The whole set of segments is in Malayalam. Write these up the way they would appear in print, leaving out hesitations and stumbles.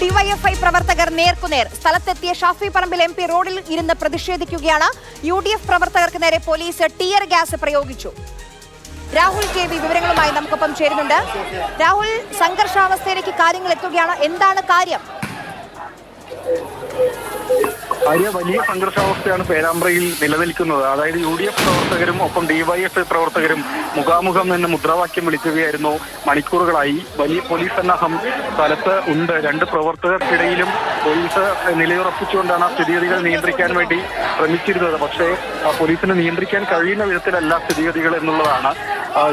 ഡിവൈഎഫ്ഐ പ്രവർത്തകർ നേർക്കുനേർ. സ്ഥലത്തെത്തിയ ഷാഫി പറമ്പിൽ MP റോഡിൽ ഇരുന്ന് പ്രതിഷേധിക്കുകയാണ്. UDF പ്രവർത്തകർക്ക് നേരെ പോലീസ് ടിയർ ഗ്യാസ് പ്രയോഗിച്ചു. രാഹുൽ KV വിവരങ്ങളുമായി നമുക്കൊപ്പം ചേരുന്നുണ്ട്. രാഹുൽ, സംഘർഷാവസ്ഥയിലേക്ക് കാര്യങ്ങൾ എത്തുകയാണ്, എന്താണ് കാര്യം? വലിയ സംഘർഷാവസ്ഥയാണ് പേരാമ്പ്രയിൽ നിലനിൽക്കുന്നത്. അതായത് UDF പ്രവർത്തകരും ഒപ്പം DYFI പ്രവർത്തകരും മുഖാമുഖം നിന്ന് മുദ്രാവാക്യം വിളിക്കുകയായിരുന്നു. മണിക്കൂറുകളായി വലിയ പോലീസ് സന്നാഹം സ്ഥലത്ത് ഉണ്ട്. രണ്ട് പ്രവർത്തകർക്കിടയിലും പോലീസ് നിലയുറപ്പിച്ചുകൊണ്ടാണ് സ്ഥിതിഗതികൾ നിയന്ത്രിക്കാൻ വേണ്ടി ശ്രമിച്ചിരുന്നത്. പക്ഷേ പോലീസിന് നിയന്ത്രിക്കാൻ കഴിയുന്ന വിധത്തിലല്ല സ്ഥിതിഗതികൾ എന്നുള്ളതാണ്.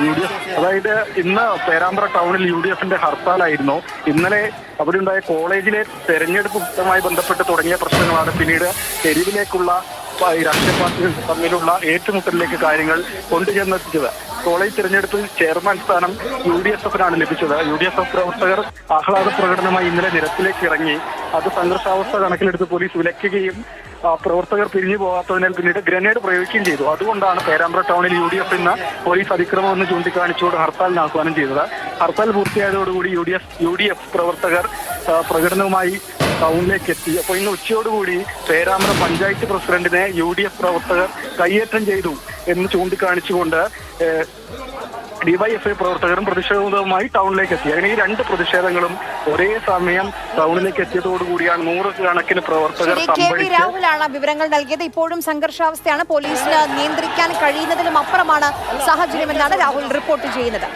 UDF, അതായത് ഇന്ന് പേരാമ്പ്ര ടൗണിൽ UDFന്റെ ഹർത്താലായിരുന്നു. ഇന്നലെ അവിടെ ഉണ്ടായ കോളേജിലെ തെരഞ്ഞെടുപ്പുമായി ബന്ധപ്പെട്ട് തുടങ്ങിയ പ്രശ്നങ്ങളാണ് പിന്നീട് തെരുവിലേക്കുള്ള രാഷ്ട്രീയ പാർട്ടികൾ തമ്മിലുള്ള ഏറ്റുമുട്ടലിലേക്ക് കാര്യങ്ങൾ കൊണ്ടുചെന്നെത്തിച്ചത്. കോളേജ് തെരഞ്ഞെടുപ്പിൽ ചെയർമാൻ സ്ഥാനം UDSFനാണ് ലഭിച്ചത്. UDSF പ്രവർത്തകർ ആഹ്ലാദ പ്രകടനമായി ഇന്നലെ നിരത്തിലേക്ക് ഇറങ്ങി. അത് സംഘർഷാവസ്ഥ കണക്കിലെടുത്ത് പോലീസ് വിലക്കുകയും പ്രവർത്തകർ പിരിഞ്ഞു പോകാത്തതിനാൽ പിന്നീട് ഗ്രനേഡ് പ്രയോഗിക്കുകയും ചെയ്തു. അതുകൊണ്ടാണ് പേരാമ്പ്ര ടൗണിൽ UDF ഇന്ന് പോലീസ് അതിക്രമമെന്ന് ചൂണ്ടിക്കാണിച്ചുകൊണ്ട് ഹർത്താലിന് ആഹ്വാനം ചെയ്തത്. ഹർത്താൽ പൂർത്തിയായതോടുകൂടി UDF പ്രവർത്തകർ പ്രകടനവുമായി ടൗണിലേക്ക് എത്തി. അപ്പോൾ ഇന്ന് ഉച്ചയോടുകൂടി പേരാമ്പ്ര പഞ്ചായത്ത് പ്രസിഡന്റിനെ UDF പ്രവർത്തകർ കയ്യേറ്റം ചെയ്തു എന്ന് ചൂണ്ടിക്കാണിച്ചുകൊണ്ട് DYFI പ്രവർത്തകരും പ്രതിഷേധവുമായി ടൗണിലേക്ക് എത്തി. അങ്ങനെ ഈ രണ്ട് പ്രതിഷേധങ്ങളും ഒരേ സമയം ടൗണിലേക്ക് എത്തിയതോടുകൂടിയാണ് നൂറുകണക്കിന് പ്രവർത്തകർ രാഹുലാണ് വിവരങ്ങൾ നൽകിയത്. ഇപ്പോഴും സംഘർഷാവസ്ഥയാണ്, പോലീസിന് നിയന്ത്രിക്കാൻ കഴിയുന്നതിലും അപ്പുറമാണ് സാഹചര്യമെന്നാണ് രാഹുൽ റിപ്പോർട്ട് ചെയ്യുന്നത്.